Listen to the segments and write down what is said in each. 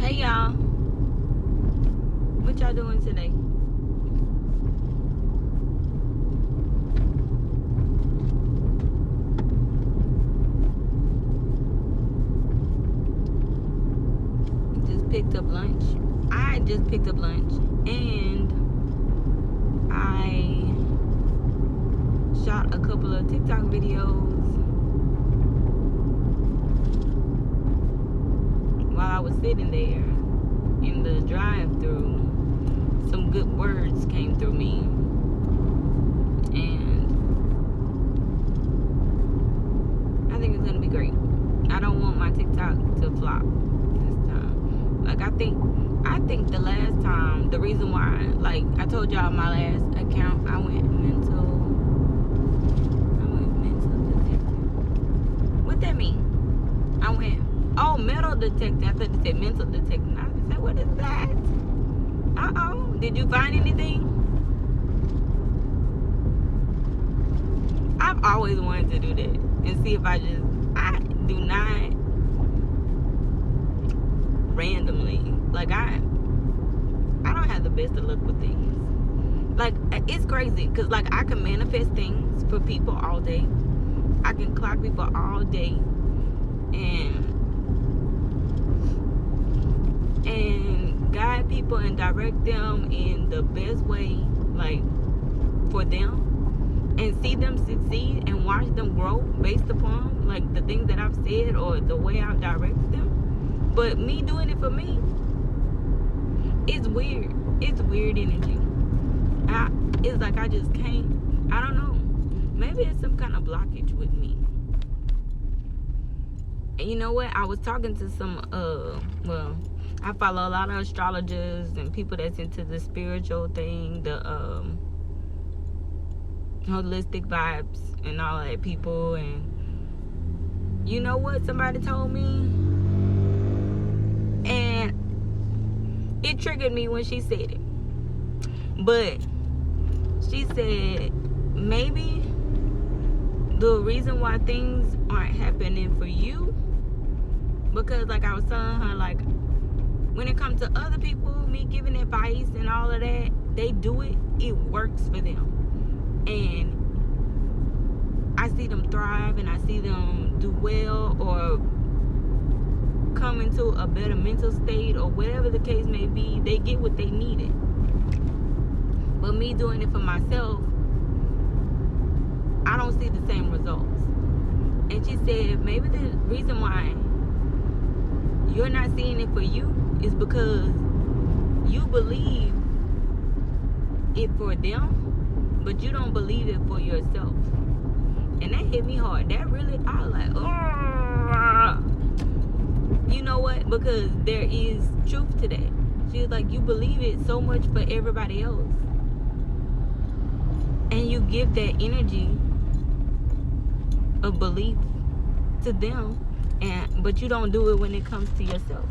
Hey y'all, what y'all doing today? Just picked up lunch. I just picked up lunch and I shot a couple of TikTok videos while I was sitting there in the drive-thru. Some good words came through me, and I think it's gonna be great. I don't want my TikTok to flop this time. Like I think the last time, the reason why, like I told y'all, my last account, I went mental detective. What that mean? I went, oh, metal detective. I thought it said mental detective. I was like, what is that? Did you find anything? I've always wanted to do that and see if I do not randomly, like I don't have the best of luck with things. Like, it's crazy because like I can manifest things for people all day. I can clock people all day and guide people and direct them in the best way, like for them, and see them succeed and watch them grow based upon like the things that I've said or the way I've directed them. But me doing it for me, it's weird. It's weird energy. It's like I just can't. I don't know. Maybe it's some kind of blockage with me. And you know what? I was talking to some I follow a lot of astrologers and people that's into the spiritual thing, the holistic vibes and all that people. And you know what somebody told me? And it triggered me when she said it. But she said maybe the reason why things aren't happening for you, because like I was telling her, like when it comes to other people, me giving advice and all of that, they do it, it works for them. And I see them thrive and I see them do well or come into a better mental state or whatever the case may be. They get what they needed. But me doing it for myself, I don't see the same results. And she said maybe the reason why you're not seeing it for you is because you believe it for them, but you don't believe it for yourself. And that hit me hard. That really, I was like, oh, you know what? Because there is truth to that. She was like, you believe it so much for everybody else, and you give that energy of belief to them, but you don't do it when it comes to yourself.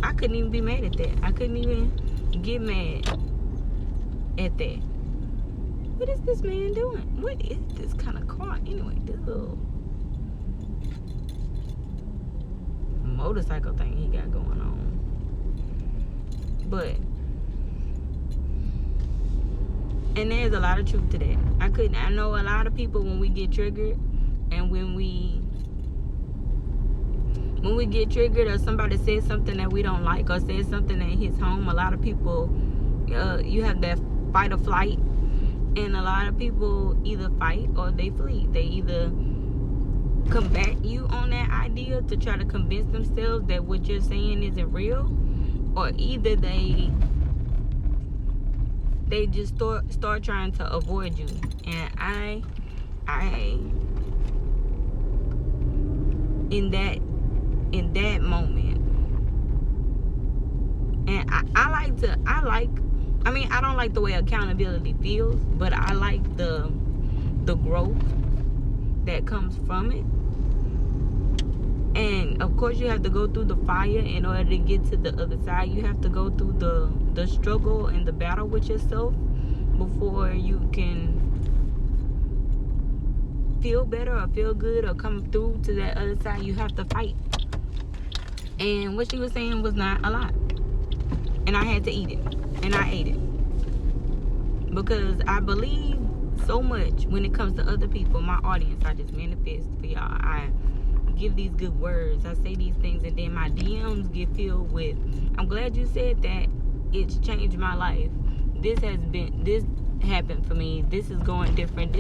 I couldn't even be mad at that. I couldn't even get mad at that. What is this man doing? What is this kind of car anyway? This little motorcycle thing he got going on. But and there's a lot of truth to that. I know a lot of people, when we get triggered and when we get triggered or somebody says something that we don't like or says something that hits home, a lot of people, you have that fight or flight, and a lot of people either fight or they flee. They either combat you on that idea to try to convince themselves that what you're saying isn't real, or either they just start trying to avoid you. And I in that moment, and I don't like the way accountability feels, but I like the growth that comes from it. And of course you have to go through the fire in order to get to the other side. You have to go through the struggle and the battle with yourself before you can feel better or feel good or come through to that other side. You have to fight. And what she was saying was not a lot. And I had to eat it. And I ate it. Because I believe so much when it comes to other people, my audience. I just manifest for y'all. I give these good words. I say these things, and then my DMs get filled with, I'm glad you said that. It's changed my life. This happened for me. This is going different.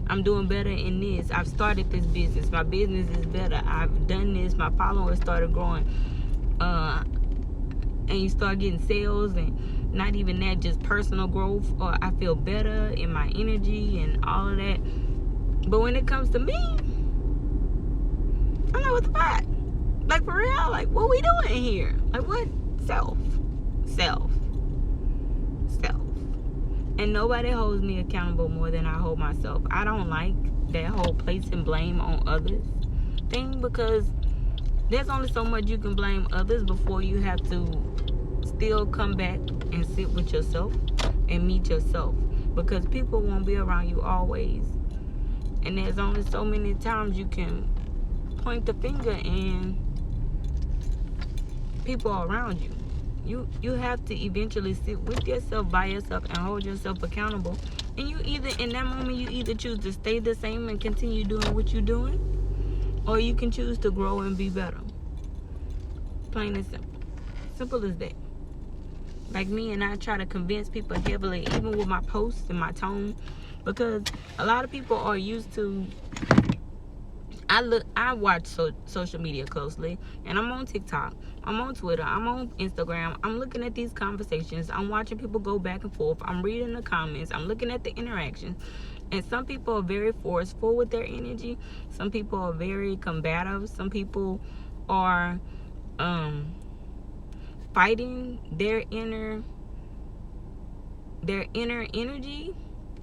I'm doing better in this. I've started this business. My business is better. I've done this. My followers started growing. And you start getting sales, and not even that, just personal growth, or I feel better in my energy and all of that. But when it comes to me, I'm like, what the fuck? Like, for real? Like, what we doing here? Like, what? Self. And nobody holds me accountable more than I hold myself. I don't like that whole placing blame on others thing, because there's only so much you can blame others before you have to still come back and sit with yourself and meet yourself, because people won't be around you always, and there's only so many times you can point the finger and people around you. You have to eventually sit with yourself, by yourself, and hold yourself accountable. And you either, in that moment, you either choose to stay the same and continue doing what you're doing, or you can choose to grow and be better. Plain and simple. Simple as that. Like me, and I try to convince people heavily, even with my posts and my tone, because a lot of people are used to, I watch social media closely, and I'm on TikTok, I'm on Twitter, I'm on Instagram. I'm looking at these conversations. I'm watching people go back and forth. I'm reading the comments. I'm looking at the interactions. And some people are very forceful with their energy. Some people are very combative. Some people are fighting their inner energy,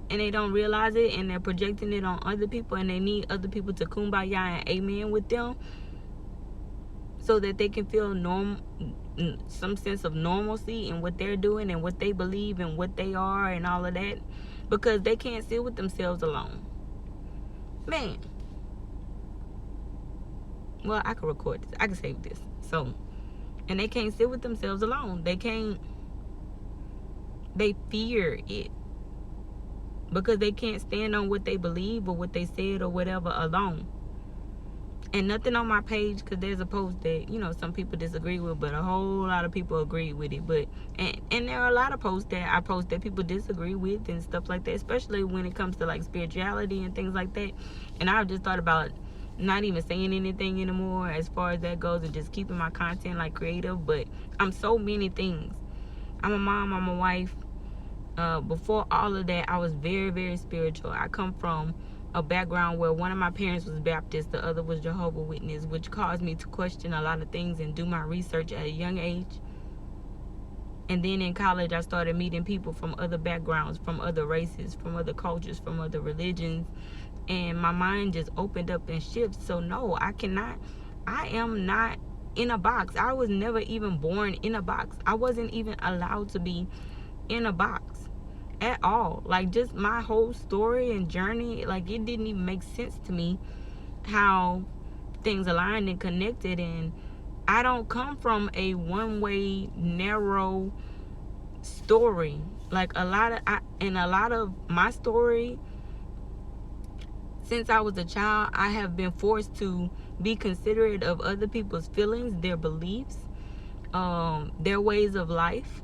and they don't realize it, and they're projecting it on other people, and they need other people to kumbaya and amen with them, so that they can feel some sense of normalcy in what they're doing and what they believe and what they are and all of that, because they can't sit with themselves alone. Man, well, I can record this, I can save this. So, and they can't sit with themselves alone. They fear it, because they can't stand on what they believe or what they said or whatever alone. And nothing on my page, because there's a post that, some people disagree with, but a whole lot of people agree with it. But and there are a lot of posts that I post that people disagree with and stuff like that, especially when it comes to like spirituality and things like that. And I've just thought about not even saying anything anymore as far as that goes, and just keeping my content like creative. But I'm so many things. I'm a mom, I'm a wife. Before all of that, I was very, very spiritual. I come from a background where one of my parents was Baptist, the other was Jehovah's Witness, which caused me to question a lot of things and do my research at a young age. And then in college, I started meeting people from other backgrounds, from other races, from other cultures, from other religions, and my mind just opened up and shifted. So no, I am not in a box. I was never even born in a box. I wasn't even allowed to be in a box at all. Like, just my whole story and journey, like, it didn't even make sense to me how things aligned and connected. And I don't come from a one-way narrow story. Like, a lot of my story, since I was a child, I have been forced to be considerate of other people's feelings, their beliefs, their ways of life.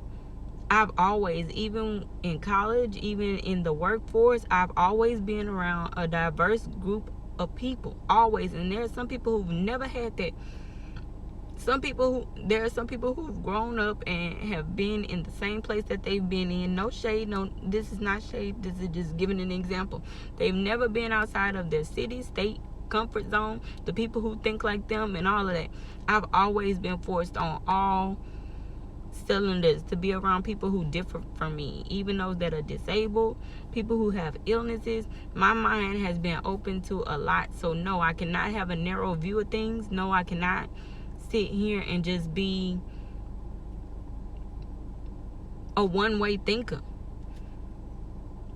I've always, even in college, even in the workforce, I've always been around a diverse group of people. Always. And there are some people who've never had that. There are some people who've grown up and have been in the same place that they've been in. No shade, this is not shade. This is just giving an example. They've never been outside of their city, state, comfort zone, the people who think like them and all of that. I've always been forced on all cylinders to be around people who differ from me, even those that are disabled, people who have illnesses. My mind has been open to a lot. So no, I cannot have a narrow view of things. No, I cannot sit here and just be a one-way thinker,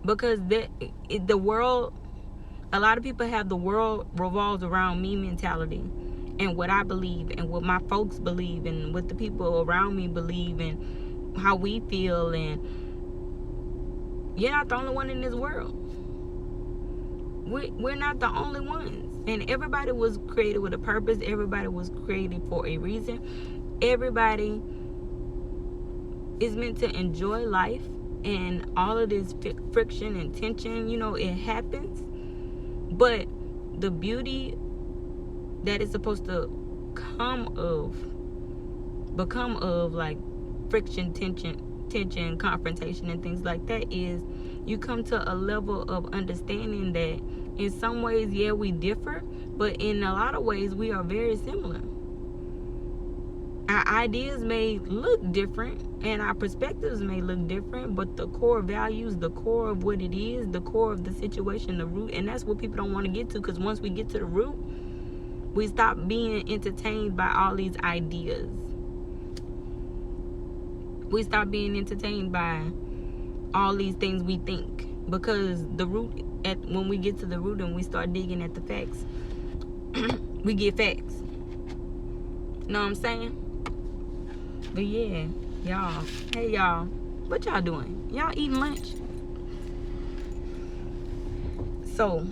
because the world, a lot of people have the world revolves around me mentality. and what I believe and what my folks believe and what the people around me believe and how we feel. And you're not the only one in this world. We're not the only ones. And everybody was created with a purpose. Everybody was created for a reason. Everybody is meant to enjoy life. And all of this friction and tension, it happens. But the beauty that is supposed to become of like friction, tension, confrontation, and things like that is you come to a level of understanding that in some ways, yeah, we differ, but in a lot of ways, we are very similar. Our ideas may look different and our perspectives may look different, but the core values, the core of what it is, the core of the situation, the root, and that's what people don't want to get to, because once we get to the root, we stop being entertained by all these ideas. We stop being entertained by all these things we think, because the root, when we get to the root and we start digging at the facts, we get facts. Know what I'm saying? But yeah, y'all. Hey, y'all. What y'all doing? Y'all eating lunch? So,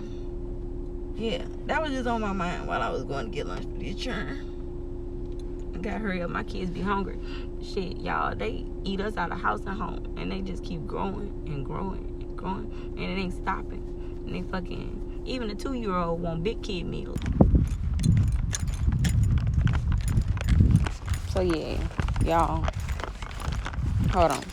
yeah, that was just on my mind while I was going to get lunch for this churn. I gotta hurry up. My kids be hungry. Shit, y'all, they eat us out of house and home. And they just keep growing and growing and growing. And it ain't stopping. And they fucking, even a 2-year-old want big kid meals. So yeah, y'all, hold on.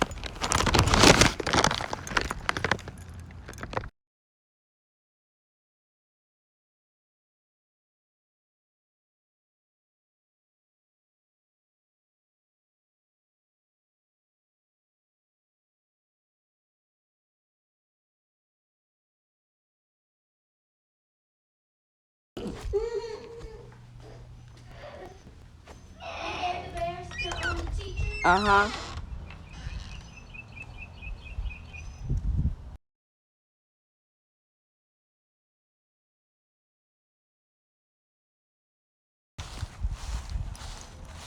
Uh-huh.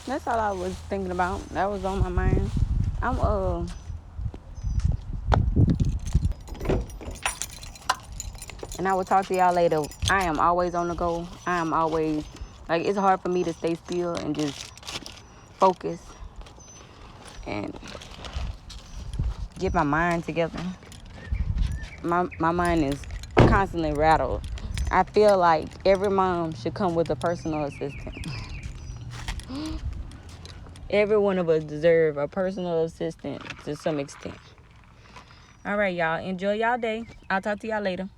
That's all I was thinking about. That was on my mind. And I will talk to y'all later. I am always on the go. I am always, like, it's hard for me to stay still and just focus and get my mind together. My mind is constantly rattled. I feel like every mom should come with a personal assistant. Every one of us deserve a personal assistant to some extent. All right, y'all. Enjoy y'all day. I'll talk to y'all later.